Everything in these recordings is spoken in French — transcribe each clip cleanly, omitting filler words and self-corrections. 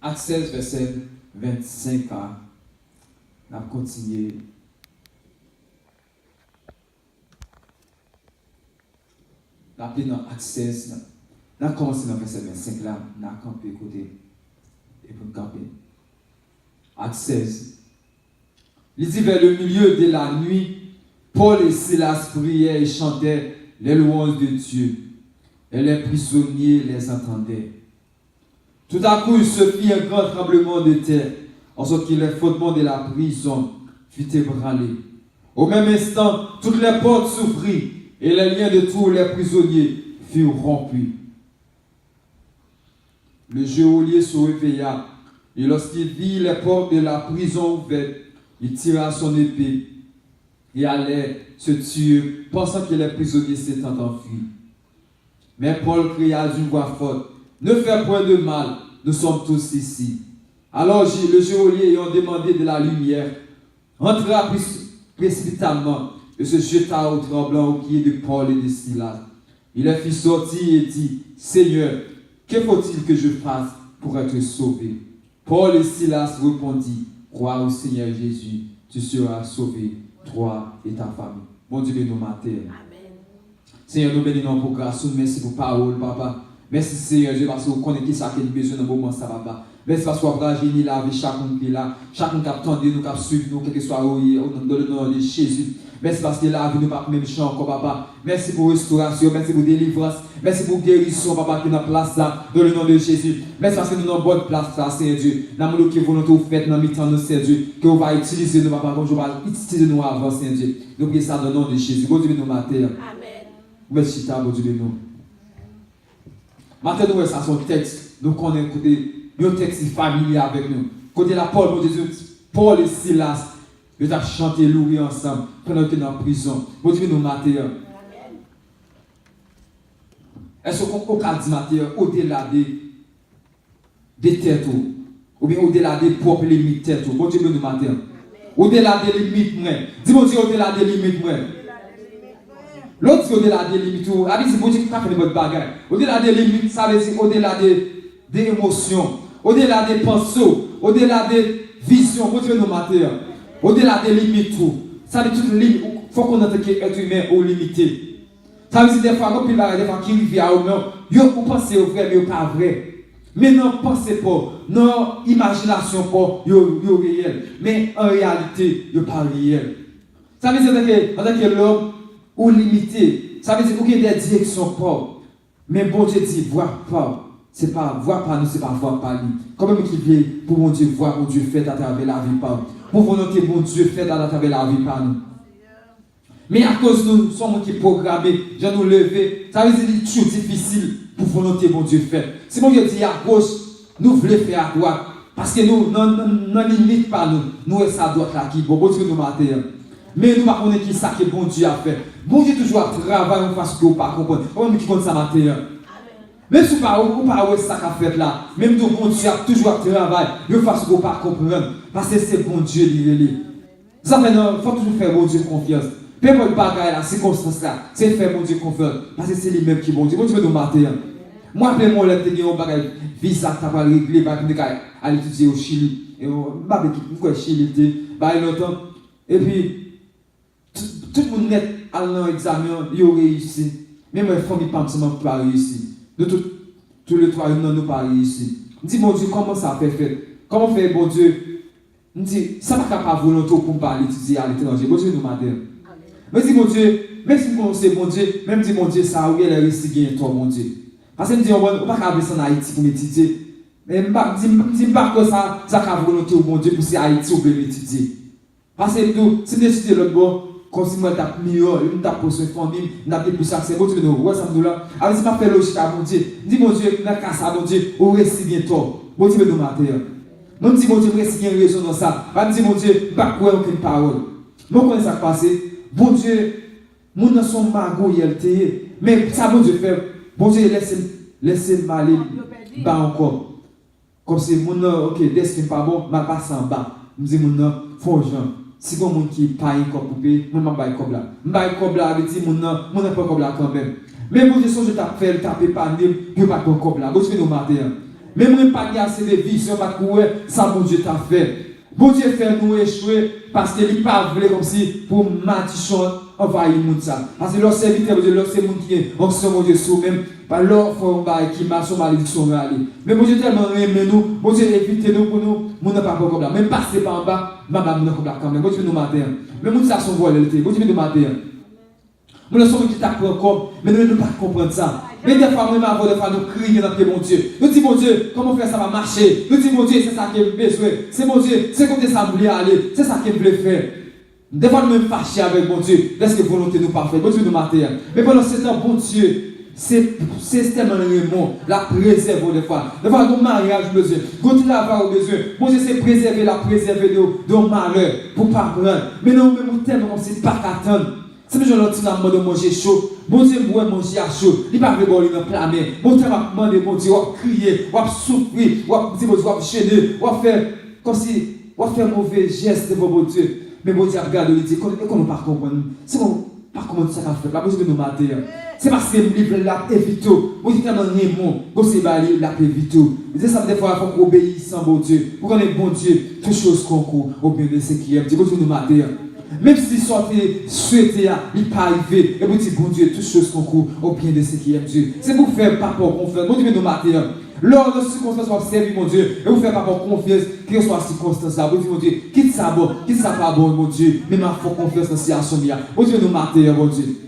Acte 16, verset 25 à. On va continuer. On va dans Acte 16. On a commencé dans le verset 25 là. On a campé côté. Et pour camper. Acte 16. Il dit vers le milieu de la nuit, Paul et Silas priaient et chantaient les louanges de Dieu. Et les prisonniers les entendaient. Tout à coup, il se fit un grand tremblement de terre, en sorte que les fondements de la prison furent ébranlés. Au même instant, toutes les portes s'ouvrirent et les liens de tous les prisonniers furent rompus. Le geôlier se réveilla et lorsqu'il vit les portes de la prison ouvertes, il tira son épée et allait se tuer, pensant que les prisonniers s'étaient enfuis. Mais Paul cria d'une voix forte, « Ne fais point de mal, nous sommes tous ici. » Alors le geôlier ayant demandé de la lumière, entra précipitamment et se jeta au tremblant aux pieds de Paul et de Silas. Il les fit sortir et dit, « Seigneur, que faut-il que je fasse pour être sauvé ?» Paul et Silas répondirent, « Crois au Seigneur Jésus, tu seras sauvé, toi et ta famille. » Bon Dieu, bénis nous matin. Seigneur, nous bénissons pour grâce, merci pour parole, papa. Merci Seigneur Dieu, parce que vous connaissez ça qui est besoin dans le moment, ça, papa. Merci parce que vous avez génie la vie, chacun qui est là, chacun qui a attendu, nous qui a suivi, nous, quel que soit dans le nom de Jésus. Merci parce que la vie nous pas même champ encore, papa. Merci pour restauration, merci pour délivrance, merci pour guérison, papa, qui est en place là, dans le nom de Jésus. Merci parce que nous sommes en bonne place là, Seigneur Dieu. Nous avons que volonté vous faites dans le temps, nous, Seigneur Dieu, que vous va utiliser nous, papa, comme je vais utiliser nous avant, Seigneur Dieu. Nous prions ça dans le nom de Jésus. Bon Dieu, nous matin. Amen. Merci, bon Dieu, nous. Maintenant, nous, ça, son texte, nous connaissons un texte familier avec nous. Côté la Paul, mon Dieu, Paul et Silas, ils ont chanté, loué ensemble pendant qu'ils étaient en prison. Bon Dieu, nous matin. Est-ce qu'on peut dire matin, au-delà des têtes, ou bien au-delà des propres limites têtes, bon Dieu, nous matin. Au-delà des limites, moi. Dis mon Dieu, au-delà des limites, moi. L'autre, c'est au-delà des limites. C'est bon Dieu qui a fait votre bagaille. Au-delà des limites, ça veut dire au-delà des émotions, au-delà des pensées, au-delà des visions. Bon Dieu, nous matin. Au-delà des limites, ça veut dire toutes les limites. Il faut qu'on entende qu'être humain est limité. Ça veut dire des fois, des fois qui vivent à eux, vous pensez au vrai, mais au pas vrai. Mais non, pensez pas, non, imagination pas, yo réel. Mais en réalité, yo pas réel. Ça veut dire que l'homme ou limité, ça veut dire qu'il y a des directions pas. Mais bon Dieu dit, voir pas. C'est pas voir par nous, c'est pas voir par lui. Comment il veut pour mon Dieu voir mon Dieu fait à travers la vie par nous. Pour volonté mon Dieu fait à travers la vie par nous. Mais à cause de nous sommes qui programmés, je nous lever, ça veut dire que c'est toujours difficile pour volonté mon Dieu fait. Si mon Dieu dit à gauche, nous voulons faire à droite. Parce que nous, non limite pas nous. Nous, c'est à droite là qui bon Dieu nous matin. Mais nous ne connaissons pas qui ça que bon Dieu a fait. Bon Dieu toujours travaille en face que vous ne pas comprendre. Comment qui compte ça matin? Même si vous ne pas ça qu'a fait là, même tout bon Dieu a toujours travaillé, de façon que vous ne pas comprendre. Parce que c'est bon Dieu lié. Ça fait non, il faut toujours faire bon Dieu confiance. Peu importe le bagage, la circonstance là, c'est faire bon Dieu confiance. Parce que c'est lui-même qui est bon Dieu. Bon Dieu veut nous mater. Moi, appelez-moi le tenir un bagage visa qui va régler, parce que aller étudier au Chili. Et pourquoi Chili était longtemps. Et puis, tout le monde net à l'examen, il a réussi. Même les familles pas pas réussi. De tous les trois, nous pas réussi. Je dis, mon Dieu, comment ça fait? Comment fait, bon Dieu? Je dis, ça n'a pas volonté pour parler étudier à l'étranger. Bon Dieu, nous m'a dit. Mais dis, mon Dieu, même si vous connaissez mon Dieu, même si mon Dieu, ça a réussi bien, toi, mon Dieu. Parce que je dis, on ne peut pas aller en Haïti pour m'étudier. Mais je ne dis pas que ça a volonté au bon Dieu pour Haïti pour m'étudier. Parce que si vous étudiez l'autre bord, comme si moi tape meilleur, une tape pour sa famille, une tape plus accès, bon Dieu, nous, ouais, ça me dit là. Alors, si je fais logique à mon Dieu, dis mon Dieu, dans le cas ça, mon Dieu, on réussit bientôt. Bon Dieu, nous matin. Même si mon Dieu, réussit bien raison dans ça, pas me dire mon Dieu, pas quoi aucune parole. Nous connaissons ça passé. Bon Dieu, nous ne sommes pas magouillés, mais ça, bon Dieu, fait, bon Dieu, laissez m'aller bas encore. Comme si mon ok, destin pas bon, ma passe en bas. Je dis mon faut gens. Si bon monde qui paye comme pour payer, moi m'a bail comme là. M'bail comme là veut dire mon pas comme là quand même. Mais bon Dieu, je t'a fait taper pas ne pas comme là. Bon Dieu nous matin. Même pas assez de vision, pas courir, ça, bon Dieu t'a fait. Bon Dieu fait nous échouer parce qu'il n'est pas voulu comme si pour Matichon envahir le monde. Parce que leur serviteur, leur c'est le monde qui est en mon Dieu sous même, par leur forme qui m'a son malédiction. Mais bon Dieu tellement aimé nous, bon Dieu évite nous pour nous, nous n'avons pas comme là. Même passer par en bas, maman nous comme là quand même. Bon Dieu nous matin. Mais nous ça son voile, bon Dieu nous matin. Nous ne sommes pas encore, mais nous ne pouvons pas comprendre ça. Mais des fois, nous crions dans le mon Dieu. Nous disons, mon Dieu, comment faire ça va marcher? Nous disons, mon Dieu, c'est ça qu'il a besoin. C'est mon Dieu, c'est comme ça voulait aller. C'est ça qu'il voulait faire. Des fois, nous nous fâchons avec mon Dieu. Parce que volonté nous pas fait. Bon Dieu nous matin. Mais pendant ce temps, bon Dieu, c'est tellement aimant, la préserve des fois. Des fois, nos mariage besoin, quand il a besoin, bon Dieu, c'est préserver de malheur pour ne pas prendre. Mais nous, même tellement comme c'est pas qu'attendre. Si je leur dis de manger chaud, bon Dieu, moi manger à chaud, il va me boire dans plein mer. Bon Dieu m'a demandé, bon Dieu, on crier, on souffrir, on dire, bon Dieu, on gêner, on faire comme si, on faire mauvais gestes devant bon Dieu. Mais bon Dieu, regarde, il dit, qu'on ne pas comprendre. C'est bon, pas comment ça va faire, pas besoin de nous mater. C'est parce que le livre là évite tout. Bon Dieu, tellement Raymond, bon c'est bali, la évite tout. Vous savez, ça des fois, il faut obéir sans bon Dieu. Pour qu'on ait bon Dieu, toutes choses qu'on court, au bien de ce qui aime. Bon Dieu, nous mater. Même si sortez souhaité, il n'est pas arrivé. Et vous dites, bon Dieu, toutes choses concourent au bien de ce qui aime Dieu. C'est pour faire pas pour confiance. Bon Dieu, nous mater. Lors de circonstances, vous servez, mon Dieu. Et vous faites pas pour confiance, quelle que soit la circonstance là. Vous dites, mon Dieu, quitte ça bon, quitte ça pas bon, mon Dieu. Mais ma foi confiance dans cette situation. Bon Dieu, nous mater, mon Dieu.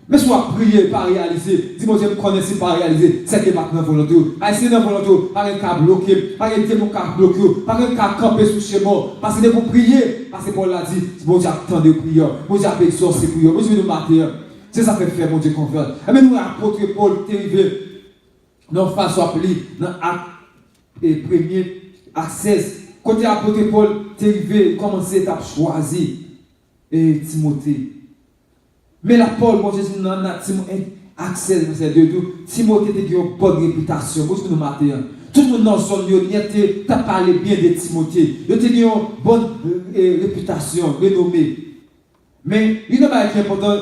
Mais soit prier, pas réaliser. Dis mon Dieu, me connaissez pas réaliser. C'est que maintenant volonté. Pas essayer dans volonté, pas un cas bloqué, pas un démon cas bloqué, pas un cas campé sous chez moi. Parce que pour prier, parce que Paul l'a dit, bon Dieu attend de prière, bon Dieu a exaucé prière, bon Dieu nous mater. C'est ça fait faire mon Dieu confiance. Et mais nous apôtre Paul arrivé dans face appelé dans acte et premier acte 16. Côté apôtre Paul arrivé commencer à choisir et Timothée. Mais la Paul, bon Jésus, non, accès, c'est de tout. Timothée a une bonne réputation. Vous nous mater. Tout le monde dans son lieu, il a parlé bien de Timothée. Il a une bonne réputation, renommée. Mais il y a un qui est important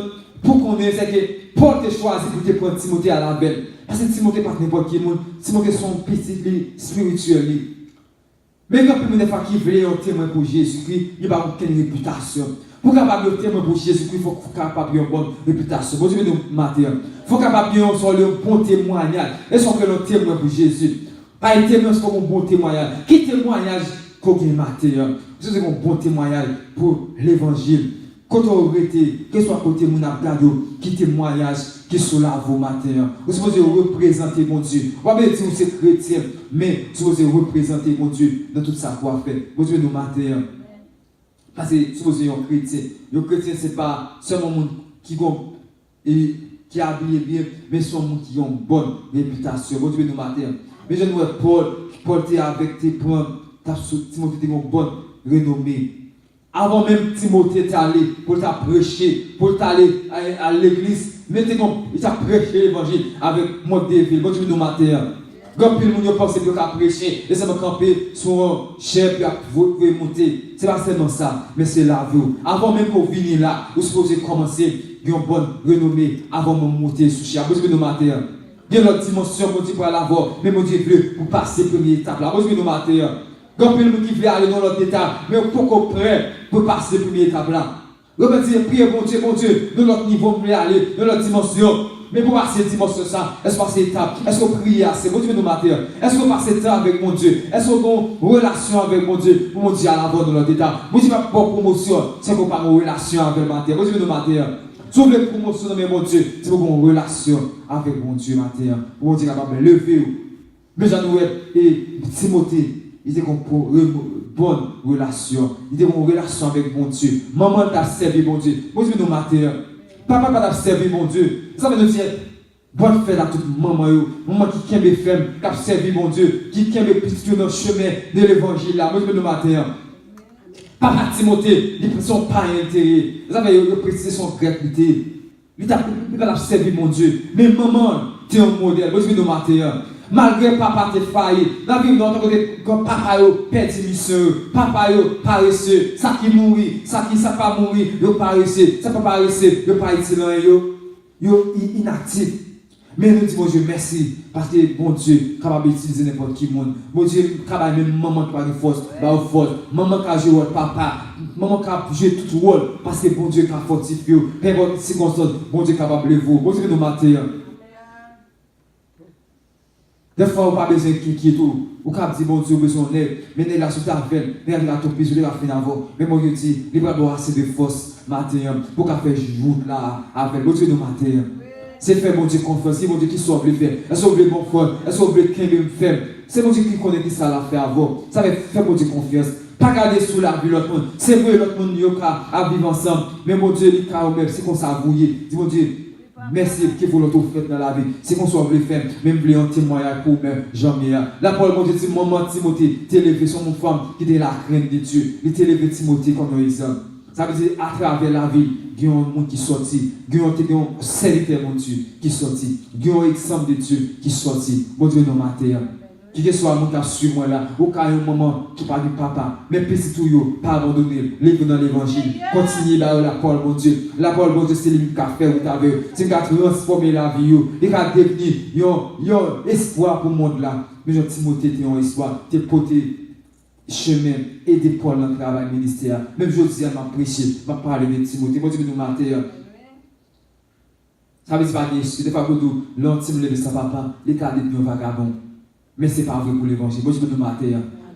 pour qu'on ait, c'est que Paul a choisi pour te prendre Timothée à la belle. Parce que Timothée n'est pas n'importe qui. Timothée est son petit spirituel. Mais quand il y a des fois qui veulent un témoin pour Jésus-Christ, il n'y a pas aucune réputation. Pour capable de témoin pour Jésus-Christ, il faut capable une bonne réputation. Bon Dieu, nous mater. Il faut capable de un bon témoignage. Et son que le témoin pour Jésus. Pas un témoin, c'est un bon témoignage. Qui témoignage qu'on a mater? C'est un bon témoignage pour l'évangile. Quand on été, que soit côté mon abdado, qui témoignage, qui sont là vos matin. Vous supposez représenter mon Dieu. Vous pouvez dire que c'est chrétien, mais vous supposez représenter mon Dieu dans tout ça qu'on fait. Vous devez nous matin. Parce que supposez un chrétien. Le chrétien, ce n'est pas seulement un monde qui habille bien, mais c'est un monde qui a une bonne réputation. Vous devez nous matin. Mais je vois Paul était avec tes points, Timothée était une bonne renommée. Avant même Timothée est allé pour t'a prêcher, pour t'aller à l'église, mais il t'a prêché l'évangile avec moi de ville. Bon Dieu nous matin. Quand le monde pense qu'il a prêché, et ça va camper son chef et vous monter. Ce n'est pas seulement ça, mais c'est la vie. Avant même qu'on vienne là, vous supposez commencer une bonne renommée avant de monter sous chef. Bon Dieu nous matin. Il y a notre dimension, mon Dieu pour l'avoir, mais mon Dieu veut pour passer la première étape là. Bon Dieu nous matin. Quand le monde qui veut aller dans l'autre étape, mais pourquoi prêt pour passer la première étape là? Vous pouvez dire, priez mon Dieu, de l'autre niveau, vous voulez aller, de l'autre dimension. Mais pour passer cette dimension, ça, est-ce que passer étape? Est-ce que prier assez? Mon Dieu nous mater. Est-ce que passer temps avec mon Dieu? Est-ce qu'on a une relation avec mon Dieu? Pour mon Dieu à l'avant de notre état. Mon Dieu, pas pour promotion, c'est qu'on pas une relation avec mon Dieu. Mon Dieu nous mater. Si vous voulez promotion dans mon Dieu, c'est pour qu'on ait une relation avec mon Dieu mater. Pour mon Dieu capable de lever. Mais j'en ai et Timothée. Il était pour une bonne relation. Il était pour une relation avec mon Dieu. Maman t'a servi mon Dieu. Mon Dieu nous mater. Papa t'a servi mon Dieu. Ça veut dire, bonne fête à toute maman. Maman qui aime les femmes, qui a servi mon Dieu. Qui aime les petits dans le chemin de l'évangile là. Mon Dieu nous mater. Papa Timothée, il prend son pas intérêt. Vous savez, il précise son gratitude. Il t'a servi mon Dieu. Mais maman, tu es un modèle. Mon Dieu nous mater. Malgré papa te failli, dans la vie, nous avons quand papa perd mission, papa paresseux, ça qui mourit, ça qui ne pas mourir, paresseux, ça pas paresseux, pas excellent, inactif. Mais nous disons, bon Dieu, merci, parce que bon Dieu, capable d'utiliser n'importe qui monde. Bon Dieu, capable même maman qui a une force, maman qui a joué rôle papa, maman qui a joué tout rôle, parce que bon Dieu qui a fortifié, n'importe circonstance, bon Dieu capable de vous, bon Dieu nous mater. Des fois, on n'a pas besoin de qui tout. Ou quand dit bon Dieu, besoin d'aide, mais n'est là sur ta veine, n'est là ton pied, n'est là fin avant. Mais mon Dieu dit, il va avoir assez de force matin pour qu'à faire jour là avec bon Dieu nous matin. C'est faire mon Dieu confiance, c'est mon Dieu qui sauve le faire. Est-ce que vous voulez bon frère, est-ce que vous voulez qu'il me faire? C'est mon Dieu qui connaît qui ça l'a fait avant. Ça va faire mon Dieu confiance. Pas garder sous la vie l'autre monde. C'est vrai l'autre monde qui a vivre ensemble. Mais mon Dieu, il a même, c'est qu'on s'est avoué. Dis mon Dieu. Merci qui vous l'autre fait dans la vie. C'est qu'on soit faire, même voulez un témoignage pour même Jean-Mier. La parole mon Dieu dit, maman Timothée, t'es élevé sur mon femme qui était la crainte de Dieu. Il t'est élevé Timothée comme un exemple. Ça veut dire à travers la vie, il y a un monde qui sortit, il y a un serviteur mon Dieu qui sortit, il y a un exemple de Dieu qui sortit. Mon Dieu nous matin. Qui que soit mon cas sur moi là, ou quand il y a un moment qui parle de papa, mais petit tout, pas abandonner, livre dans l'évangile, continuez là la parole mon Dieu. La parole mon Dieu, c'est lui qui a fait ou qui a vu, c'est qui a transformé la vie, il a devenir un espoir pour le monde là. Mais Jean Timothée, tu es un espoir, tu es porté chemin et des Paul dans le travail ministère. Même je dis, m'a prêché, m'a parlé de Timothée, moi je vais nous mater. Ça veut dire pas que des fois que l'intime lève sa papa, les cas de un vagabond. Mais ce n'est pas vrai pour l'évangile. Bon Dieu peut nous mater.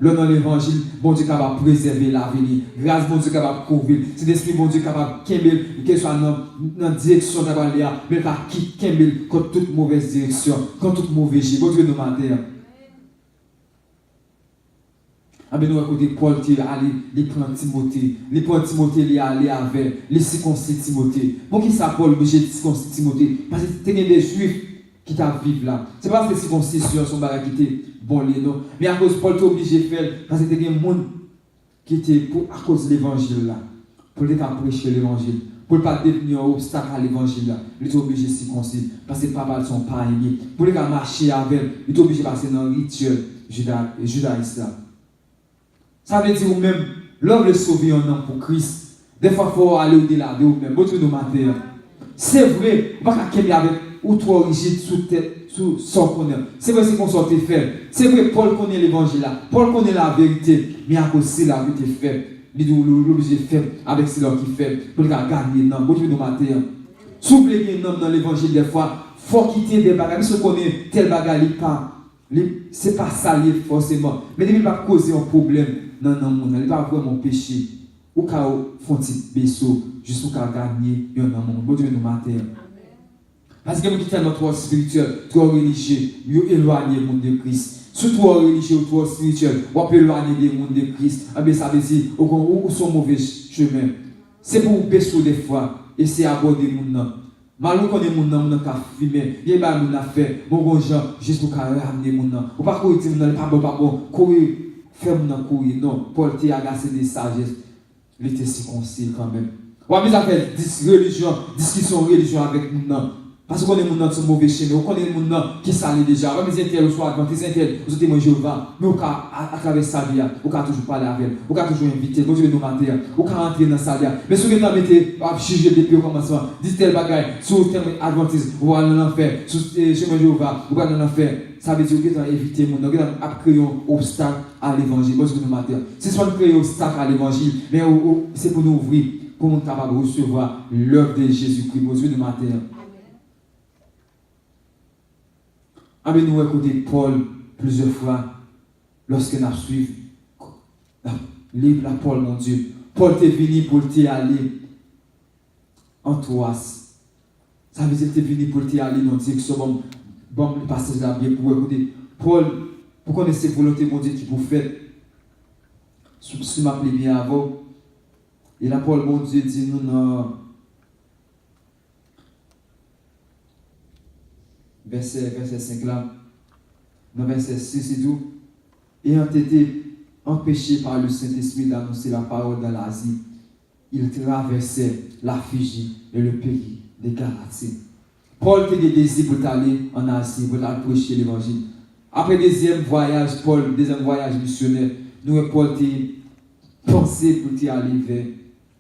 Là dans l'évangile, bon Dieu est capable de préserver l'avenir. Grâce bon Dieu est capable de couvrir. C'est l'esprit bon Dieu est capable de kemel, qu'il soit dans la direction de la vie, mais qui kemel contre toute mauvaise direction, contre toute mauvaise vie. Bon Dieu nous mater. Ah ben nous écoutez Paul qui est allé, il prend Timothée, il est allé avec, il circoncis Timothée. Pour qui ça Paul obligé de circoncis Timothée? Parce que c'était des Juifs qui t'a vivre là. C'est pas que c'est circoncision son bagage qui était bon les non, mais à cause Paul était obligé de faire parce que c'était des gens qui étaient à cause de l'évangile là, pour les prêcher l'évangile, pour ne pas devenir un obstacle à l'évangile là, il était obligé de circoncire parce que pas mal sont pas aimés. Pour les gars marcher avec, il était obligé de passer dans le rituel judaïsme là. Ça veut dire ou même l'homme le sauver un homme pour Christ. Des fois il faut aller au-delà de vous-même. Bon Dieu nous mater. C'est vrai, pas qu'à qu'il y avec ou trop rigide sous tête, sous son connaît. C'est vrai, c'est qu'on sortait faire. C'est vrai, Paul connaît l'évangile là. Paul connaît la vérité. Mais à cause de la vérité fait, il est obligé de faire avec ce qui fait. Pour le gagner un homme. Bon Dieu nous mater. Si vous voulez un homme dans l'évangile, des fois, il faut quitter des bagages. Si vous connaissez tel bagage, ce n'est pas ça forcément. Mais il ne va pas causer un problème. Non, il ne va pas vraiment péché. Ou quand font un petit vaisseau, juste pour gagner un homme. Bon Dieu nous mater. Parce que nous quittons notre voie spirituelle, trop religieux, nous éloigner le monde de Christ. Surtout religieux ou trop spirituel, on peut éloigner le monde de Christ. Ah bien ça veut dire, où sont mauvais chemin. C'est pour vous baisser des fois, et c'est aborder le monde. Malgré qu'on est mon nom, on a filmé, il y a des choses fait, bon gens, juste pour ramener mon nom. Ou pas courir, pas bon, courir, faire mon nom courir, non, Paul t'a agacé des sagesses, il était circoncis quand même. On a mis à faire discussion religion avec mon nom. Parce qu'on est mon nom sur mauvais chemin, on connaît mon nom qui s'allait déjà. On a mis un soit adventiste, un tel, vous êtes Jéhovah, mais à travers sa vie, on peut toujours parler avec elle, on peut toujours inviter, on peut nous mater, on peut rentrer dans sa vie. Mais si vous mettez à juger depuis le commencement, dites tel bagaille, sur le adventiste, vous allez dans l'enfer, sur le chemin Jéhovah, vous allez dans l'enfer. Ça veut dire que vous avez évité mon nom, vous avez créé un obstacle à l'évangile. Moi, je vous mater. C'est soit créer un obstacle à l'évangile, mais c'est pour nous ouvrir, pour nous capable de recevoir l'œuvre de Jésus-Christ. Moi, je vous mater. Amen, nous écoutons Paul plusieurs fois lorsqu'il a suivi livre la Paul, mon Dieu. Paul est venu pour aller en Troas. Ça veut dire qu'il est venu pour aller dans une direction. Bon, le passage là bien pour écouter. Paul, pour connaître cette volonté, mon Dieu, qui vous fait. Si je m'appelle bien avant. Et là, Paul, mon Dieu, dit nous dans verset 5 là, dans verset 6 et tout, ayant été empêché par le Saint-Esprit d'annoncer la parole dans l'Asie, il traversait la Phrygie et le pays des Galaties. Paul était désir pour aller en Asie, pour aller prêcher l'évangile. Après deuxième voyage missionnaire, nous Paul était pensé pour aller vers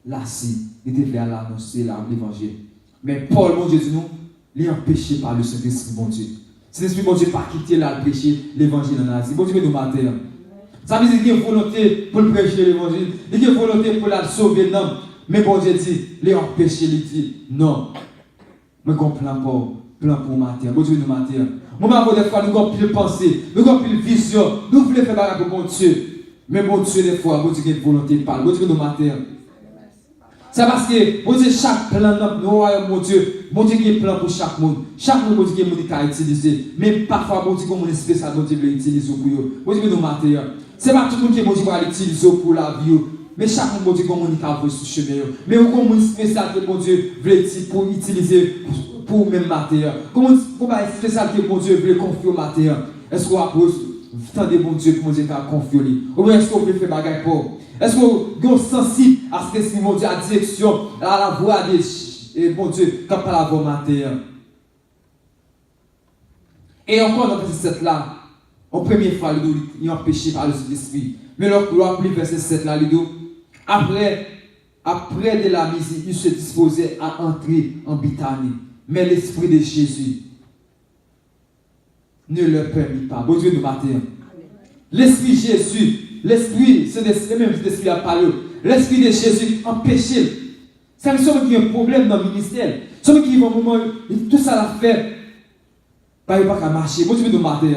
l'Asie, il était vers annoncer l'évangile. Mais Paul, mon Dieu, dit nous, les empêcher par le Saint-Esprit, mon Dieu. Saint-Esprit, mon Dieu, pas quitter là, prêcher l'évangile en Asie. Bon Dieu, nous matin. Ça veut dire qu'il y a une volonté pour prêcher l'évangile, il y a une volonté pour la sauver, non. Mais bon Dieu dit, les empêcher, il dit, non. Mais qu'on plan pour matin. Bon Dieu, nous matin. Moi, des fois, nous avons plus de pensée, nous avons plus de vision, nous voulons faire bagarre pour mon Dieu. Mais mon Dieu, des fois, bon Dieu, il y a une volonté de parler. Bon Dieu, nous matin. C'est parce que, bon Dieu, chaque plan dans le royaume, mon Dieu, il y a un plan pour chaque monde. Chaque monde, bon Dieu, il y a un utiliser. Mais parfois, bon Dieu, comme on est spécial, bon Dieu, il utilise pour eux. Bon Dieu, nous matin. C'est pas tout le monde qui, bon Dieu, va l'utiliser pour la vie. Mais chaque monde, bon Dieu, comme on est capable sur le chemin. Mais comme on est spécial, bon Dieu, veut pour utiliser pour même matin. Comment on est spécial que bon Dieu veut confier au matin. Est-ce qu'on a attendez bon Dieu pour nous confier? Ou bien est-ce qu'on veut faire bagaille pour? Est-ce qu'on est sensible à ce que mon Dieu a direction, à la voix de bon Dieu, quand pas la voix matin? Et encore dans verset 7 là, en première fois, il est empêché par le Saint-Esprit. Mais lorsqu'on lit verset 7 là, après de la misère, il se disposait à entrer en Bithanie. Mais l'Esprit de Jésus ne le permit pas. Bon Dieu nous matin. L'Esprit de Jésus, l'Esprit, c'est le même Esprit à parler. L'Esprit de Jésus empêche. C'est celui qui a un problème dans le ministère. Celui qui va au moment tout ça l'a fait. Il n'y a pas qu'à marcher. Bon Dieu nous matin.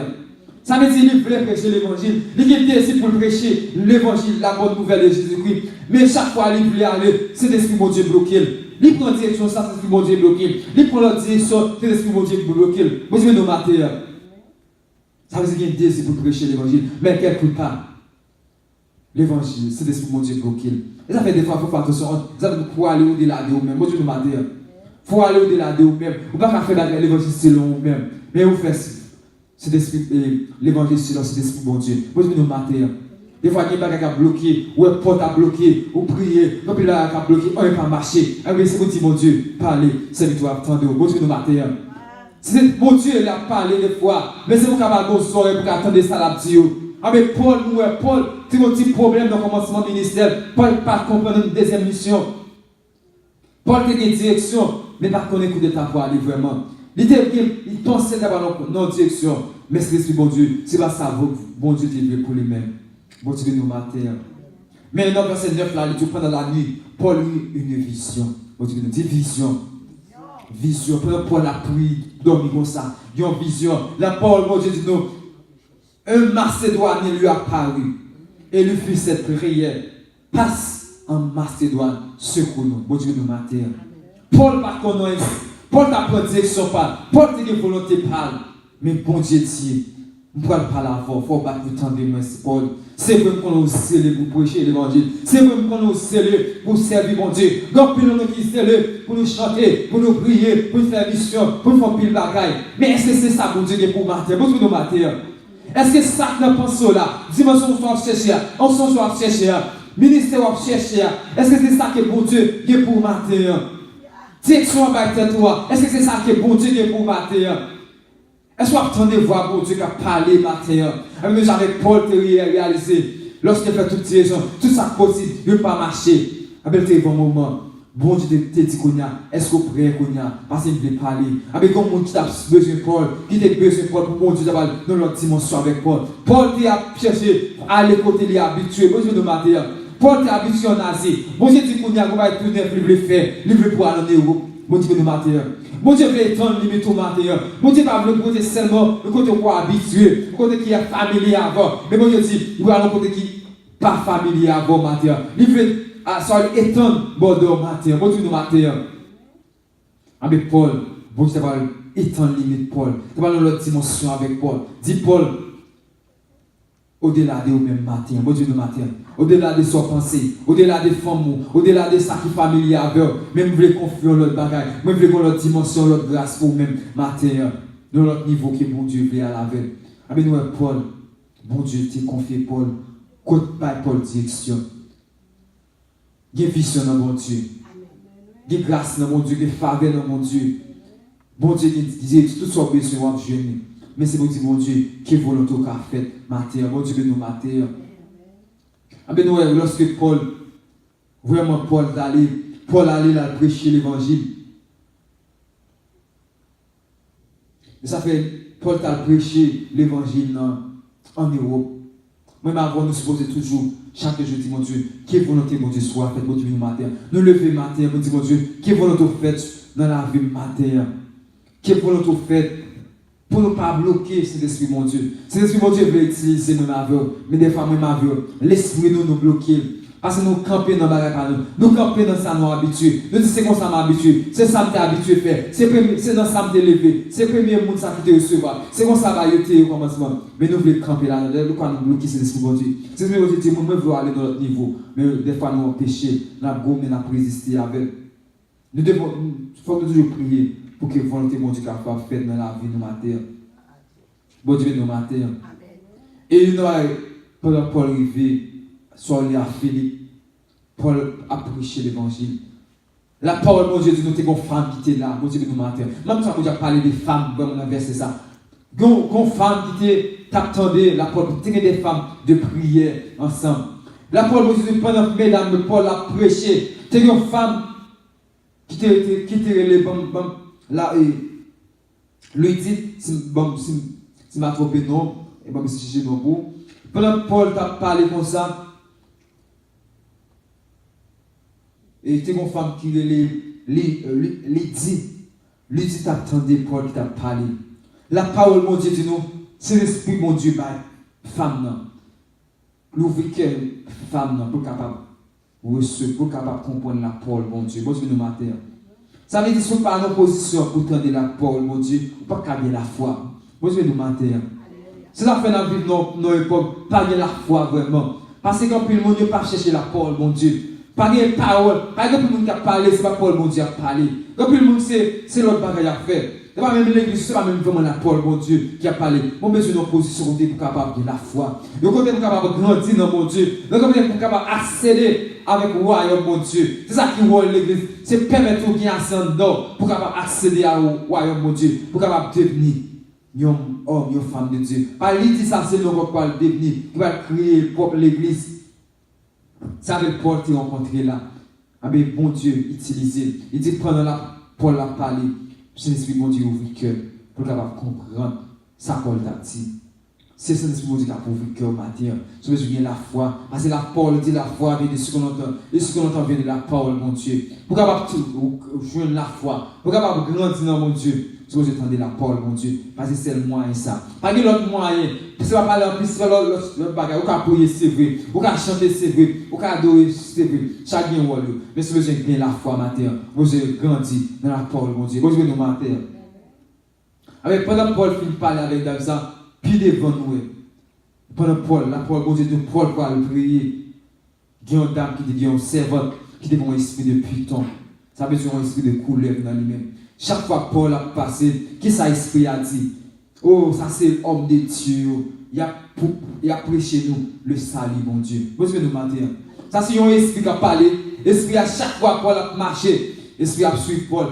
Ça veut dire qu'il voulait prêcher l'évangile. Il était ici pour prêcher l'évangile, la bonne nouvelle de Jésus-Christ. Mais chaque fois qu'il voulait aller, c'est l'Esprit de Dieu bloqué. Il prend la direction, ça c'est l'Esprit de Dieu bloqué. Il prend la direction, c'est l'Esprit de Dieu bloqué. Bon Dieu nous matin. Ça veut dire qu'il y a un désir pour prêcher l'évangile. Mais quelque part, l'évangile, c'est l'Esprit de Dieu bloqué. Et ça fait des fois, il faut faire attention. Il faut aller au-delà de vous-même. Bon Dieu nous matin. Il faut aller au-delà de vous-même. Vous ne pouvez pas faire l'évangile selon vous-même. Mais vous faites c'est l'évangile selon cet esprit bon Dieu. Vous nous mater. Des fois, il y a des gens qui ont bloqué, ou un porte a bloqué, ou prier, donc il y a qui a bloqué, on n'a pas marché. Mais c'est vous dit, mon Dieu, parlez, c'est victoire, attendez, bon Dieu nous mater. C'est mon Dieu, il a parlé des fois, mais c'est vous qui avez un soirée pour attendre ça la dire. Mais Paul, c'est un petit problème dans le commencement ministère. Paul n'a pas compris une deuxième mission. Paul a une direction, mais pas qu'on écoute ta voix, vraiment. Il pensait d'abord dans notre direction, mais c'est l'Esprit bon Dieu, c'est pas ça, bon Dieu t'est pour lui-même. Bon Dieu nous matin. Mais dans le verset 9, là, il pendant la nuit, Paul a une vision. Bon Dieu nous dit vision. Vision. Pendant Paul a prié, dormi comme ça. Il y a une vision. Là, Paul, bon Dieu dit nous, un Macédoine lui a apparu. Et lui fit cette prière. Passe en Macédoine, secours-nous. Bon Dieu nous matin. Paul, par contre, Paul t'a pris direction par. Paul t'a dit volonté par. Mais bon Dieu dit, on ne peut pas parler avant, il faut battre le temps de moi, Paul. C'est vrai qu'on est scellé pour prêcher l'évangile. C'est vrai qu'on est scellé pour servir mon Dieu. Donc, nous sommes scellés pour nous chanter, pour nous prier, pour nous faire mission, pour nous faire pile bagaille. Mais est-ce que c'est ça, bon Dieu, pour matin? Bon Dieu, nous matin. Est-ce que ça que nous pensons là? Dimension on soit chercher, on soit chercher, ministère on chercher. Est-ce que c'est ça que bon Dieu est pour matin? Direction avec toi. Est-ce que c'est ça que bon Dieu est pour matin? Est-ce que vous attendez voir bon Dieu qui a parlé matin? Même avec Paul, tu as réalisé, lorsqu'il fait toute direction, tout ça possible, il ne peut pas marcher. Avec le bon moment, bon Dieu te dit qu'on a, est-ce que vous prêt qu'on a? Parce qu'il veut parler. Avec comme monde qui a besoin de Paul, qui a besoin de Paul pour bon Dieu d'avoir dans l'autre dimension avec Paul. Paul a cherché à aller côté, il est habitué. Bon Dieu de matin. Paul est habitué en Asie. Bon Dieu dit qu'on a, on va être tout neuf, il veut faire, il veut pouvoir aller en Europe. Bon Dieu de matin. Bon Dieu veut étendre limite au matin. Bon Dieu va le côté seulement, le côté qu'on est habitué, le côté qui est familier avant. Mais bon Dieu dit, il va le côté qui n'est pas familier avant matin. Il veut étendre Bordeaux matin. Bon Dieu de matin. Avec Paul, bon Dieu va étendre limite Paul. Il va dans l'autre dimension avec Paul. Dis Paul, au-delà de vous-même matin, bon Dieu de matin, au-delà de son pensée, au-delà des femmes, au-delà de ça qui est familier avec, même vous voulez confier l'autre bagage, même vous voulez l'autre dimension, l'autre grâce pour vous-même matin, dans l'autre niveau que bon Dieu veut à la veille. Avec nous, Paul, bon Dieu t'a confié Paul, côte par Paul direction. Il y a vision dans mon Dieu, il y a grâce dans mon Dieu, il y a faveur dans mon Dieu. Bon Dieu qui dit tout soit besoin de jeûner. Mais c'est mon Dieu qui est volonté qu'a fait matin. Bon Dieu, nous matin. Lorsque Paul, vraiment Paul allait là prêcher l'évangile. Et ça fait, Paul t'a prêché l'évangile en Europe. Même avant, nous supposons toujours, chaque jeudi, mon Dieu, qui est volonté, mon Dieu, soit faite, mon Dieu, matin. Nous lever matin, mon Dieu, qui est volonté faite dans la vie matin. Qui est volonté faite pour ne pas bloquer cet esprit, mon Dieu. Cet esprit, mon Dieu, veut utiliser nos navires, mais des fois, même navires, l'esprit nous bloquer. Parce que nous campons dans la barrière, nous campons dans ça, nous habitués. Nous disons, c'est comme ça, nous habitués. C'est ça que tu es habitué à faire. C'est dans ça que tu es levé. C'est le premier monde qui te recevoir. C'est comme ça que tu es au commencement. Mais nous voulons camper là. Nous voulons bloquer cet esprit, mon Dieu. Cet esprit, mon Dieu, nous voulons aller dans notre niveau. Mais des fois, nous empêcher, nous avons résister avec. Nous devons, il faut toujours prier pour que la volonté, mon Dieu, soit faite dans la vie, nous matin. Bon Dieu, nous matin. Et nous allons, pendant Paul arrivé, soit à Philippe, Paul a prêché l'évangile. La parole, mon Dieu, dit nous, t'es une femme qui était là, mon Dieu, nous matin. Même ça, on a parlé des femmes, comme on a versé ça. Une femme qui était, t'attendait, la parole, t'es des femmes de prière ensemble. La parole, mon Dieu, pendant que mesdames, Paul a prêché, t'es une femme qui était les là, lui dit, si m'a trompé, non, et pas me chercher non pour. Pendant que Paul t'a parlé comme ça, et c'était une femme qui lui dit t'attendais Paul qui t'a parlé. La parole, mon Dieu, dit nous, c'est l'esprit, mon Dieu, femme, l'ouvrir cœur, femme, pour capable recevoir, pour capable comprendre la parole, mon Dieu, bon Dieu, nous matin. Ça veut dire que pas en opposition pour tendre la parole, mon Dieu, ou pas garder la foi. Bon Dieu, nous matin. C'est ça fait dans la vie de nos époques, pas garder la foi vraiment. Parce que quand le monde ne pas chercher la parole, mon Dieu. Pas de parole. Par exemple, le monde qui a parlé, ce n'est pas Paul, mon Dieu, a parlé. Quand le monde, c'est l'autre bagage à faire. Ce n'est pas même l'église, ce n'est pas même vraiment la Paul, mon Dieu, qui a parlé. Mon besoin d'une position pour capable de la foi. Donc, on est capable de grandir dans mon Dieu. Donc, on est capable d'accéder avec le royaume, mon Dieu. C'est ça qui voit l'église. C'est permettre aux gens ascendants pour capable accéder au royaume, mon Dieu. Pour capable devenir un homme, une femme de Dieu. Par l'idée, ça, c'est nous qui va devenir, qui va créer propre l'église. Ça avec Paul qui rencontré là. Avec bon Dieu utilisé. Il dit pendant la Paul a parlé. C'est l'esprit mon Dieu ouvre le cœur pour capable comprendre ça Paul t'a dit. C'est ce l'esprit mon Dieu qui a ouvert le cœur matin. Je veux dire la foi. Parce que la Paul dit la foi vient de ce qu'on entend. Et ce qu'on entend vient de la parole mon Dieu. Pour capable joindre la foi. Pour capable grandir dans mon Dieu. Je veux entendre la parole mon Dieu. Parce que c'est le moyen ça. Pas de l'autre moyen. C'est pas parler en plus, c'est l'autre bagage. Vous pouvez prier, c'est vrai. Vous pouvez chanter, c'est vrai. Vous pouvez adorer, c'est vrai. Chacun voit le. Mais si vous avez bien la foi matin, vous avez grandi dans la parole, mon Dieu. Vous avez nous matin. Avec pendant que Paul finit de parler avec David, puis devant nous. Pendant Paul, la parole, mon Dieu, de Paul va le prier. Il y a une dame qui dit, une servante qui dit un esprit de python. Ça veut dire un esprit de couleur dans lui-même. Chaque fois que Paul a passé, qui ça esprit a dit? Oh, ça c'est l'homme de Dieu. Il a prêché nous le salut, mon Dieu. Vous pouvez nous mentir. Ça c'est un esprit qui a parlé. Esprit à chaque fois que Paul a marché. Esprit a suivi Paul.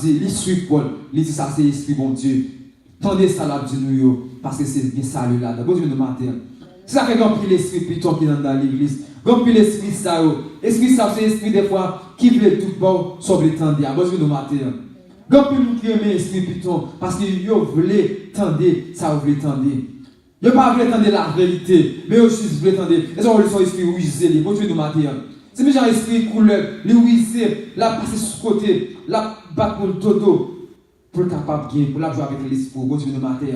Il suit Paul. Il dit ça c'est l'esprit, mon Dieu. Tendez ça là, dit nous, parce que c'est bien salut là. Vous pouvez nous mentir. C'est ça fait qu'on prie l'esprit plutôt qui est dans l'église. Qu'on prie l'esprit ça. Esprit ça c'est l'esprit des fois qui veut tout bon, sauf les tendez. Vous pouvez nous mentir. Quand nous qui aimons l'esprit plutôt, parce que vous voulez tendre, ça vous voulez tendre. Vous ne pas voulez tendre la vérité, mais vous voulez tendre. Et ça, vous voulez son esprit ruisé, vous voulez nous mater. C'est déjà un esprit couleur, le ruisé, la passer sur le côté, la battre pour le dodo, pour le capable bien, pour la jouer avec l'esprit, vous voulez nous mater.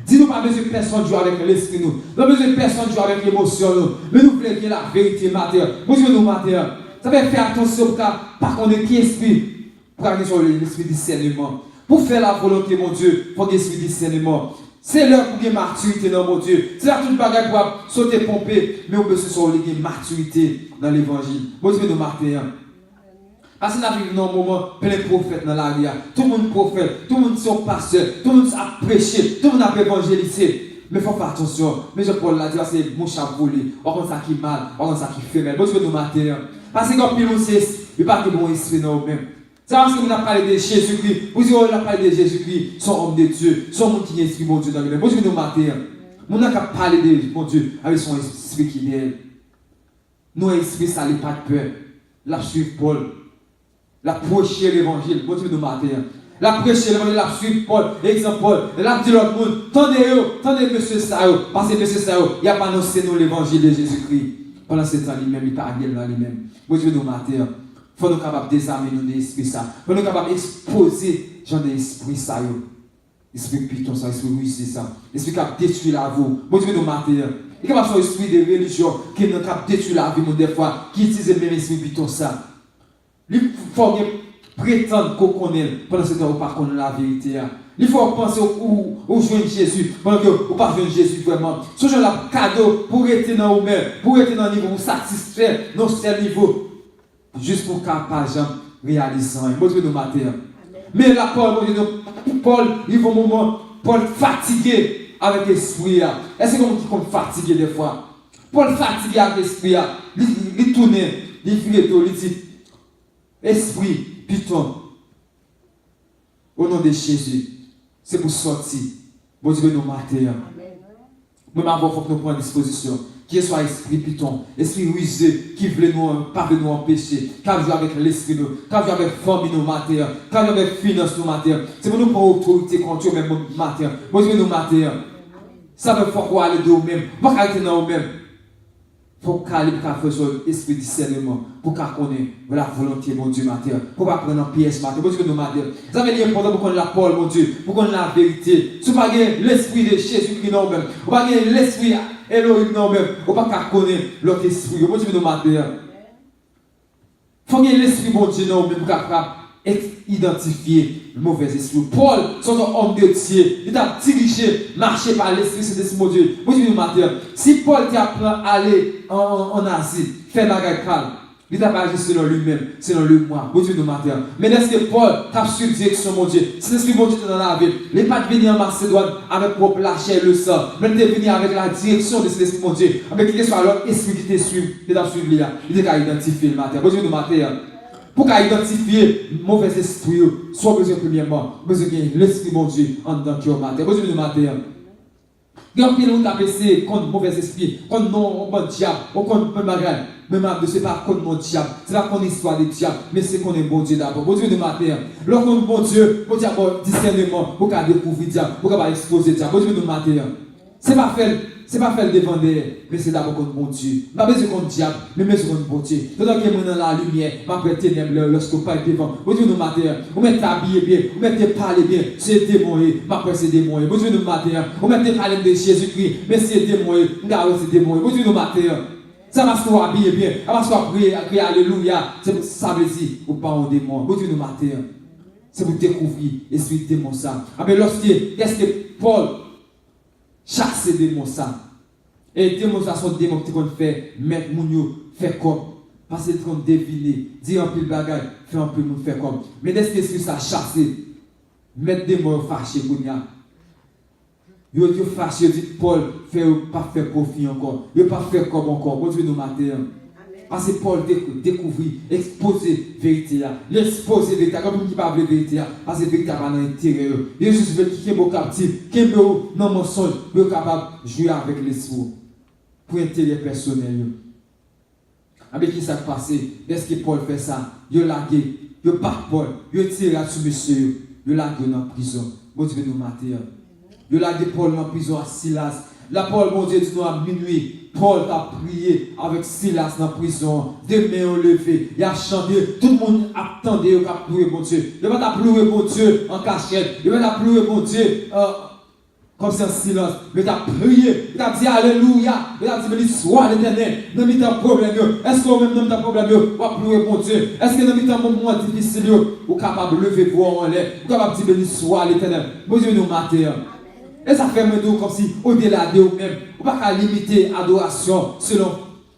Dis-nous pas besoin de personne jouer avec l'esprit, nous. Pas besoin de personne jouer avec l'émotion, nous. Mais nous voulons bien la vérité mater. Vous voulez nous mater. Ça veut faire attention pour pas qu'on ait qui esprit. Pour aller sur l'esprit de discernement. Pour faire la volonté, mon Dieu, pour l'esprit de discernement. C'est l'heure pour gagner maturité dans mon Dieu. C'est là toute bagaille pour sauter, pomper, mais on peut se sur gagner maturité dans l'évangile. Bon Dieu, nous marquons. Parce que nous vivons dans un moment plein de prophètes dans l'arrière. Tout le monde prophète, tout le monde sont pasteurs, tout le monde a prêché, tout le monde a évangélisé. Mais il faut faire attention. Mais je Paul l'a dit, c'est mon chat volé. On compte ça qui est mal, on compte ça qui fait mal. Bon Dieu, nous marquons. Parce que quand nous c'est, il n'y a pas que bon esprit dans nous-mêmes. C'est parce que vous avez parlé de Jésus-Christ. Vous avez parlé de Jésus-Christ, son homme de Dieu, son monde qui est esprit, mon Dieu, dans lui-même. Vous avez nous mater. Nous n'avons parlé de mon Dieu avec son esprit qui est. Nous, esprit, ça n'a pas de peur. La suivre Paul. La procher l'évangile. Vous avez nous mater. La prêcher, la suivre Paul, exemple Paul, la dit l'autre monde, tendez monsieur Sao, parce que monsieur Sao, il a pas annoncé nous l'évangile de Jésus-Christ. Pendant ce temps, lui-même, il parle de lui-même. Moi, je veux nous mater. Il faut nous capables de désarmer nous d'esprit ça. Il faut nous capables d'exposer genre d'esprit ça. Esprit piton ça, esprit ruissé ça. Esprit qui a détruit la vie. Moi, je veux nous mater. Il y a pas esprit de religion qui nous a détruit la vie, des fois, qui utilise le même esprit piton ça. Il faut prétendre qu'on connaît pendant ce temps où pas connaît la vérité. Il faut penser au joindre Jésus pendant que vous pas joindre Jésus vraiment. Ce genre là cadeau pour être dans vous-même, pour être dans le niveau, vous satisfaire dans ce niveau, juste pour capable réaliser. Moi je veux nous mater. Mais là Paul, il faut un moment, Paul fatigué avec l'esprit. Est-ce que vous êtes fatigué des fois? Paul fatigué avec l'esprit. Il tourne, il fait tout, il dit esprit, piton, au nom de Jésus, c'est pour sortir. Bon Dieu, nous mater. Même avant, il faut que nous prenions disposition. Qu'il soit esprit piton, esprit rusé, qui veut nous, pas de nous empêcher, qui a joué avec l'esprit, qui a joué avec famille nous mater, qui a joué avec finance nous mater. C'est pour nous prendre autorité contre eux même mater. Bon Dieu, nous mater. Ça veut faire quoi aller de nous-mêmes, pas arrêter dans nous-mêmes. Il faut calibre faire sur l'esprit discernement pour qu'on connaisse la volonté mon Dieu mater, pour pas prendre un piège mater, pour que nous mater. Ça veut dire important pour qu'on la parole mon Dieu, pour qu'on la vérité. Si vous n'avez pas l'esprit de Jésus-Christ non même, vous n'avez pas l'esprit Elohim non même, vous n'avez pas connaître l'autre esprit, mon Dieu nous mater. Il faut que l'esprit mon Dieu non même pour capable identifier le mauvais esprit. Paul, son homme de Dieu, il a dirigé, marché par l'esprit, c'est l'esprit mon Dieu. Moi, je veux dire, si Paul t'apprend à aller en Asie, faire bagarre calme, il t'a pas agi selon lui-même, selon le moi. Moi, je veux dire, mais est-ce que Paul t'a sur direction mon Dieu? Si l'esprit mon Dieu dans la vie, il n'est pas venu en Macédoine avec propre la chair et le sang, mais il est venu avec la direction de cet esprit mon Dieu, avec quel que soit l'autre esprit qui t'a suivi, il t'a identifié le matin. Moi, je veux dire, pour identifier le mauvais esprit, soit besoin premièrement, besoin de l'esprit bon Dieu en dedans qui est au matin. Besoin de matin. Il y a un peu de PC contre le mauvais esprit, contre non bon diable, contre le bagage. Même ce n'est pas contre mon diable, c'est pas contre l'histoire des diables, mais c'est qu'on est bon Dieu d'abord. Bon Dieu de matin. Lorsqu'on est bon Dieu, bon Dieu a discernement, pour qu'on découvre le diable, pour qu'on exposer le diable. Bon Dieu de matin. C'est pas faire le devant mais c'est d'abord contre mon Dieu. Je ne suis pas contre le diable, mais je suis contre mon Dieu. Tout le monde dans la lumière, je vais ténèbres lorsque vous parlez devant. Vous Dieu nous matin, vous mettez habillé bien, vous mettez parler bien, c'est démon, je c'est démon. Vous Dieu nous matin, vous mettez parler de Jésus-Christ, mais c'est démon, c'est démon. Vous Dieu nous matin. Ça va se habiller bien, ça va se crier alléluia. Ça veut dire, vous pas un démon. Vous Dieu nous matin. C'est pour découvrir l'esprit démon ça. Mais qu'est-ce que Paul chasse des démons ça. Et les démons ça sont des démons qui vont faire mettre mon faire comme. Parce qu'ils vont deviner, dire un peu de bagage, faire un peu de faire comme. Mais est-ce que ça chasse, mettre des démons fâchés pour nous. Yo fâché, dit Paul, pas faire profit encore. Yo pas faire comme encore. Bon Dieu nous mater. Parce que Paul découvrir, exposer la vérité. L'exposer la vérité, comme il ne parle pas de vérité, parce que la vérité va dans l'intérieur. Il juste veut quitter vos captifs, qui est dans mon mensonge, il est capable de jouer avec l'esprit pour l'intérêt personnel. Avec qui ça passe? Est-ce que Paul fait ça? Il a lagué, il pas Paul, il tire sur monsieur, il a lagué dans la prison. Bon Dieu nous mater. Il a lagué Paul dans la prison à Silas. La Paul, mon Dieu, dit nous à minuit. Paul a prié avec Silas dans la prison. Deux mains levées. Il a chanté. Tout le monde attendait. Il a pleuré, mon Dieu. Il va pleurer, mon Dieu, en cachette. Il va pleurer, mon Dieu, comme c'est en silence. Il a prié. Il a dit Alléluia. Il a dit, béni soit l'Éternel. Nous mettons un problème. Est-ce que vous-même nous mettons un problème? Vous va pleurer, mon Dieu. Est-ce que nous mettons un moment difficile? Vous êtes capable de lever vous en l'air. Vous êtes capable de dire, béni soit l'Éternel. Mon Dieu, nous mater. Et ça fait comme si au-delà de vous-même, vous ne pouvez pas limiter l'adoration selon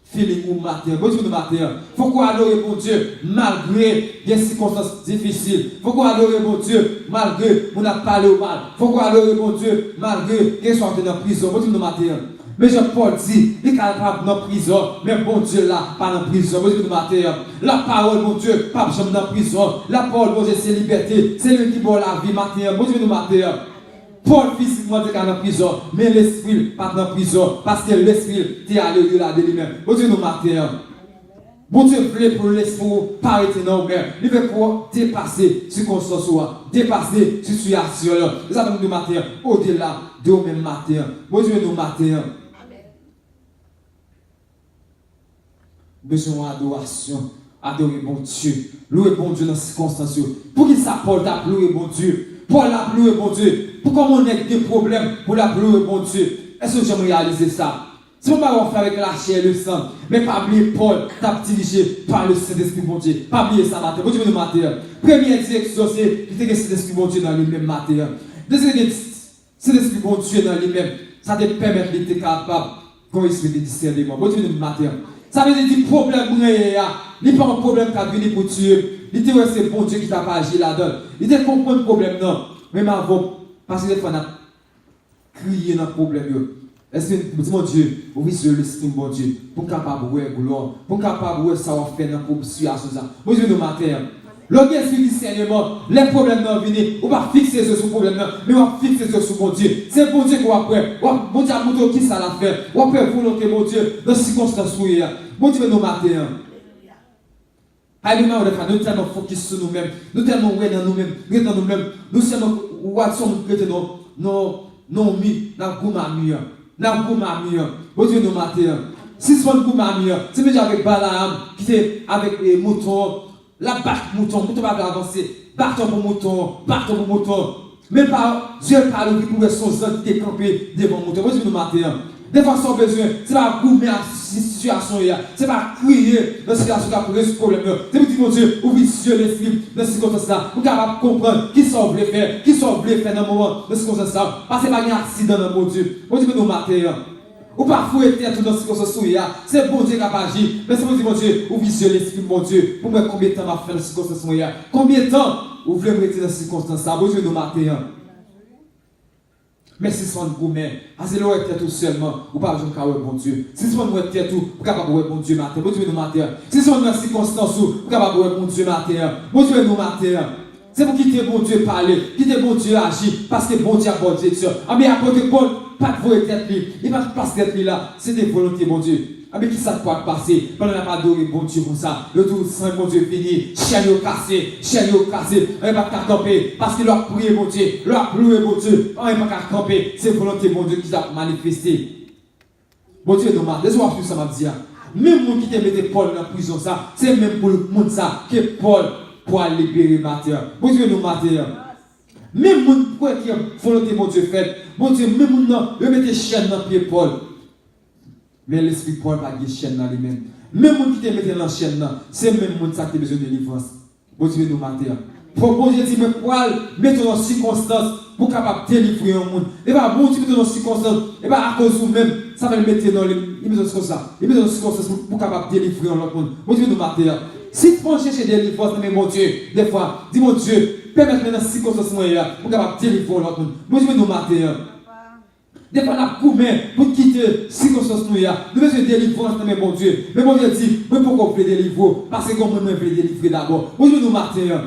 feeling ou matin. Bon Dieu, matin. Il faut qu'on adore mon Dieu malgré des circonstances difficiles. Il faut qu'on adore mon Dieu malgré qu'on a parlé au mal. Il faut qu'on adore mon Dieu malgré qu'il soit dans la prison. Bon Dieu, matin. Mais Jean-Paul dit, il est capable dans la prison, mais bon Dieu là, pas dans la prison. Bon Dieu, matin. La parole, mon Dieu, pas jamais dans la prison. La parole, mon Dieu, c'est liberté. C'est lui qui boit la vie matin. Bon Dieu, matin. Paul physiquement était dans la prison, mais l'esprit pas dans la prison, parce que l'esprit était allé au-delà de lui-même. Bon Dieu nous matin. Bon Dieu voulait pour l'esprit paraître dans le il veut pour dépasser circonstances, dépasser situation. Nous avons nous matin, au-delà de même matin. Bon Dieu nous matin. Besoin d'adoration, adorer bon Dieu, louer bon Dieu dans les circonstances. Pour qu'il s'apporte à louer bon Dieu, pour la louer bon Dieu, pour qu'on ait des problèmes, pour la louer bon Dieu. Est-ce que j'aimerais réaliser ça? Si on va faire avec la chair et le sang, mais pas oublier Paul, t'a dirigé par le Saint-Esprit bon Dieu. Pas oublier ça matin. Bon Dieu nous matin. Première direction, c'est que le Saint-Esprit bon Dieu dans lui-même matin. Deuxième, Saint-Esprit bon Dieu dans lui-même, ça te permet d'être capable qu'on esprit de discernement. Bon Dieu nous matin. Ça veut dire que le problème, il n'y a pas un problème qui a venu pour Dieu. Il dit que c'est bon Dieu qui t'a pas agi là-dedans. Il dit comprendre le problème, non. Même avant, parce que des fois, on a crié dans le problème. Est-ce que, mon Dieu, oui, je l'estime, mon Dieu, pour capable de gloire, pour capable de savoir faire dans la situation. Mon Dieu, nous matin. L'organisme du discernement, les problèmes n'ont venus, on va fixer sur ce problème, mais on va fixer sur mon Dieu. C'est bon Dieu qu'on va faire. Bon Dieu a montré qui ça l'a fait. On va faire volonté, mon Dieu, dans les circonstances où il y a. Bon Dieu, nous matin. Alléluia, nous tellement focus sur nous-mêmes, nous tellement ouais dans nous-mêmes, nous sommes non mis dans le goumamia. Bon Dieu, nous matin. Si c'est un goumamia, c'est déjà avec Balaam, qui est avec les moutons. La barque mouton va avancer, partons pour mouton. Même pas, Dieu parle pour son sang qui est campé devant mouton. Moi, je nous matin. Des fois, sans besoin, c'est pas goumer la situation, c'est pas crier dans la situation pour résoudre ce problème. C'est pour dire, mon Dieu, ouvrir les yeux, les films, dans ces circonstances-là, pour capable comprendre qui sont voulait faire, dans le moment, dans ces circonstances-là. Parce que c'est pas un accident dans mon Dieu. Moi, je nous matin. Ou parfois être dans ce circonstances, c'est bon Dieu qui a agi. Mais c'est bon Dieu, mon Dieu, ou viser l'esprit, mon Dieu, pour me combien de temps m'a fait dans ces circonstances, combien de temps vous voulez me rester dans ces circonstances, bon Dieu, nous matin. Mais si c'est un gourmet, c'est là où est tout seulement, ou pas besoin de bon Dieu. Si c'est un gourmet tout, vous capable de bon Dieu matin, bon Dieu, nous matin. Si c'est dans ces circonstances, vous capable de bon Dieu matin, bon Dieu, nous matin. C'est pour quitter bon Dieu parler, quitter bon Dieu agir, parce que bon Dieu a bonne direction. Ah, mais à côté de Paul, pas de voix tête libre, il va pas passer tête libre là, c'est des volontés, bon Dieu. Ah, mais qui ça peut passer? Pendant qu'on n'a pas adoré bon Dieu comme ça, le tout sang, bon Dieu fini, chaîne cassé, on n'est pas qu'à camper, parce qu'il a prié bon Dieu, il a loué bon Dieu, on n'est pas qu'à camper, c'est volonté, bon Dieu, qui a manifesté. Bon Dieu, nous m'a, laisse-moi plus ça m'a dit. Même monde qui te mettait Paul dans la prison, ça, c'est même pour le monde ça, que Paul pour libérer Matthieu. Bon Dieu, nous Matthieu. Même monde qui a volonté, mon Dieu, fait. Bon Dieu, même monde, il mettait chaîne dans le pied Paul. Mais l'esprit Paul n'a pas de chaîne dans lui-même. Même monde qui te mettait dans la chaîne, c'est même monde qui a besoin de délivrance. Bon Dieu, nous Matthieu. Bon Dieu dit, mais Paul, mettons dans circonstances pour capable délivrer un monde. Et bien, bon Dieu, mettons dans circonstances. Et bien, à cause de vous-même, ça va le mettre dans les. Il met dans circonstances pour capable délivrer un autre monde. Bon Dieu, nous Matthieu. Si tu peux chercher des délivrance, mais mon Dieu, des fois, dis mon Dieu, permets-moi dans ces circonstances pour capable délivrer l'autre monde. Mon Dieu, nous matin. Des fois, on a combien pour quitter les circonstances nous besoin de délivrance, mais mon Dieu. Mais mon Dieu dit, mais pourquoi vous voulez délivrer? Parce que comme nous voulons délivrer d'abord. Mon Dieu, nous matin.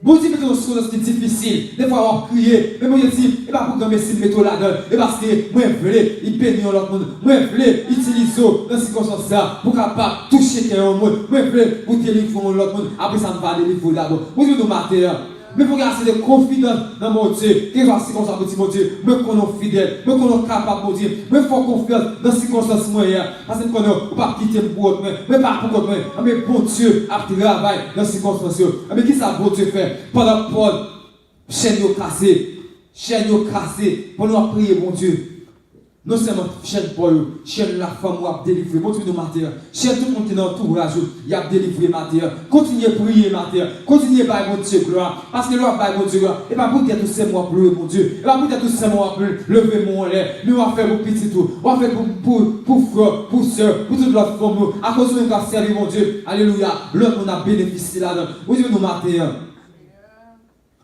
Bon Dieu, mettez dans ce qui est difficile. Des fois, on va prier. Mais moi, je dis, et pas pour que je mette là-dedans. Et parce que moi, je veux, il bénit l'autre monde. Moi, je veux, utiliser dans ces circonstances-là pour capable toucher quelqu'un au monde. Moi, je veux, pour délivrer l'autre monde. Après, ça me va délivrer d'abord. Bon Dieu, nous matin. Mais pour garder de confiance dans mon Dieu, que voici comme ça, petit mon Dieu, me connaissons fidèle, me connaissons capable, mon Dieu, me font confiance dans ces circonstances moyennes, parce que nous ne pas quitter pour autre, mais pas pour autre, mais bon Dieu a travaillé dans ces circonstances. Mais qui ça, bon Dieu fait? Pendant Paul, chaîne cassée, pour nous prier, mon Dieu. Non seulement chaîne Paul, chaîne la femme qui a délivré, mon Dieu, nous matin, chaîne tout le monde qui est dans l'entourage, il a délivré matin, continuez à prier matin, continuez à mon Dieu gloire, parce que l'on va mon Dieu gloire, et pas pour que tous ces mois pleurer, mon Dieu, et pas pour que tous ces mois lever mon lait, mais on va faire pour petit tout, on va faire pour frère, pour soeur, pour toute l'autre femme, à cause de nous qui servi, mon Dieu, alléluia, l'autre on a bénéficié là-dedans, mon Dieu, nous matin.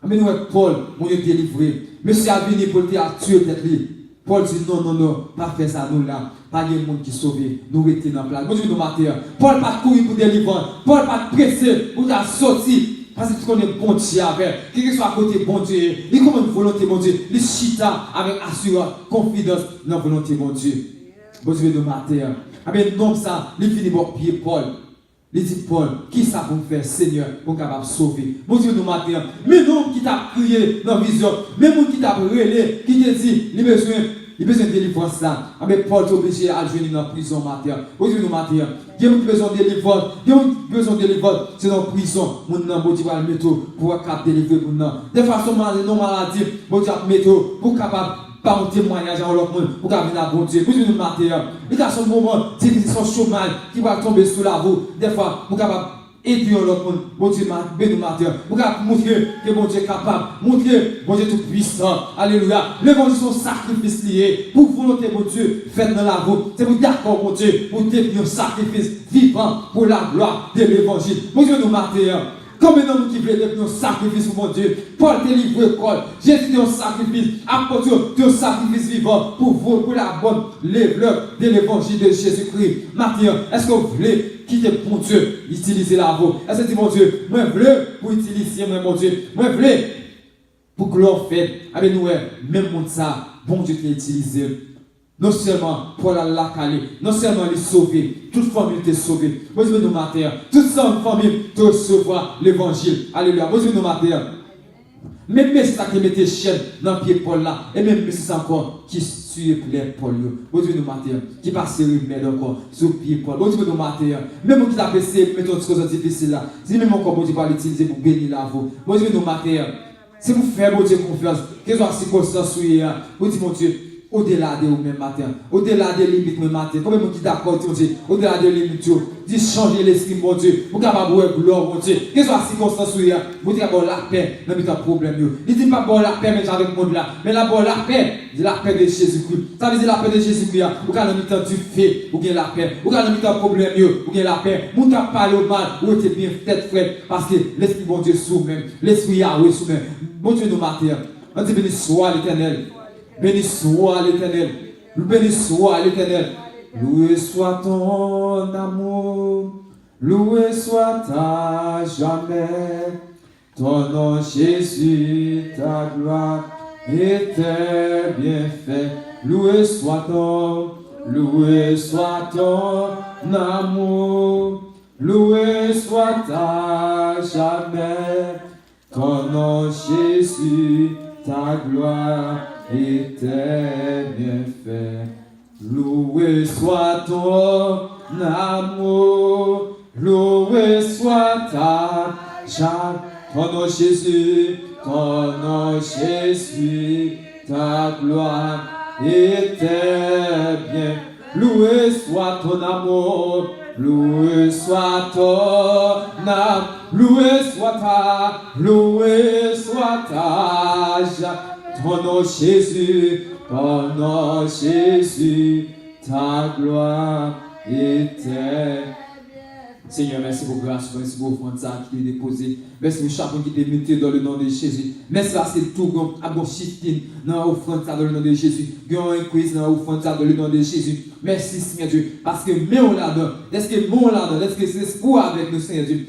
Mais nous, Paul, mon Dieu délivré, monsieur a venu pour te tuer tête lui. Paul dit non, pas faire ça nous là. Pas de monde qui sauve, nous rester dans la place. Moi je dis nous matin. Paul pas courir pour délivrer. Paul pas presser pour la sortir. Parce que tu connais bon Dieu avec. Qui que soit à côté bon Dieu, il comme une volonté bon Dieu. Il chita avec assurance, confiance dans la volonté bon Dieu. Bon Dieu nous matin. Amen, non ça, il finit par pied Paul. Il dit Paul, qui ça pour faire, Seigneur, pour capable de sauver. Mon Dieu, nous matin, mais nous qui t'a crié dans la vision, même nous qui t'a relé, qui te dit, il a besoin de délivrance là. Mais Paul est obligé à venir dans la prison matin. Mon Dieu, nous matin, il y a besoin de délivrance, il y a besoin de délivrance, c'est dans la prison. Mon Dieu, bon Dieu va le mettre pour capable délivrer pour nous. De façon non maladie, bon Dieu va le mettre pour capable par un témoignage à l'autre monde pour venir à bon Dieu. Pour nous matin, il y a ce moment, c'est son chômage qui va tomber sous la roue. Des fois, pour capable aider l'autre monde, bon Dieu, nous matin, pour montrer que bon Dieu est capable, montrer bon Dieu tout puissant. Alléluia. L'évangile est un sacrifice lié pour volonté, bon Dieu, faite dans la roue. C'est pour d'accord, bon Dieu, pour devenir un sacrifice vivant pour la gloire de l'évangile. Bon Dieu, nous matin. Comme un homme qui veut devenir un sacrifice pour mon Dieu, Paul t'a livré Paul, Jésus est un sacrifice, apôtre est un sacrifice vivant pour la bonne l'œuvre de l'évangile de Jésus-Christ. Maintenant, est-ce que vous voulez quitter mon Dieu, utiliser la voix? Est-ce que mon Dieu, moi je veux pour utiliser mon Dieu, moi je veux pour que l'on fait, avec nous, même mon ça, bon Dieu qui utilisé. Non seulement pour la caler, non seulement les sauver, toute famille est sauvée. Moi, je veux nous mater, toute famille te recevoir l'évangile. Alléluia. Moi, je veux nous mater. Même si ça qui mettait chaîne dans le pied Paul là, et même si c'est encore qui suit les Paul, moi, je veux nous mater, qui passe remède encore sur le pied Paul. Moi, je veux nous mater. Même qui t'a passé, mettons des choses difficiles là, si même encore, je vais l'utiliser pour bénir la voix. Moi, je veux nous mater. C'est pour faire, mon Dieu, confiance. Quelles sont les circonstances où il y a, vous dites, mon Dieu, au-delà de vous-même matin, au-delà des limites même matin, comme vous qui d'accord, au-delà des limites, dit changer l'esprit, mon Dieu, pour capable de gloire, mon Dieu. Quelles sont les circonstances où il y a, vous dites d'abord la paix dans le problème. Il ne dit pas bon la paix, mais avec le monde là, mais d'abord la paix, la paix de Jésus-Christ. Ça veut dire la paix de Jésus-Christ, vous avez le temps du fait, vous avez la paix, vous avez le temps du problème, vous avez la paix. Vous n'avez pas le mal, vous êtes bien tête frette, parce que l'esprit, mon Dieu, sous-même, l'esprit Yahweh sous-même. Mon Dieu, nous matin, on dit béni soit l'Éternel. Béni soit l'Éternel. Béni soit l'Éternel. Loué soit ton amour. Loué soit à jamais. Ton nom Jésus, ta gloire et tes bienfaits. Loué soit ton amour. Loué soit à jamais. Ton nom Jésus, ta gloire et tes bienfaits. Loué soit ton amour, loué soit ta charme. Ton nom Jésus, ta gloire et tes bienfaits. Loué soit ton amour, loué soit ton âme, loué soit ta joie. Ton nom Jésus, ta gloire éternelle. Seigneur, merci pour grâce, merci pour offrande qui est déposé. Merci pour chacun qui est mis dans le nom de Jésus. Merci parce que tout a bon shifting dans l'offrande dans le nom de Jésus. Il y a un quiz dans l'offrande dans le nom de Jésus. Merci Seigneur Dieu. Parce que mais on l'a donné. Est-ce que mon l'a donné? Est-ce que c'est pour avec nous Seigneur Dieu?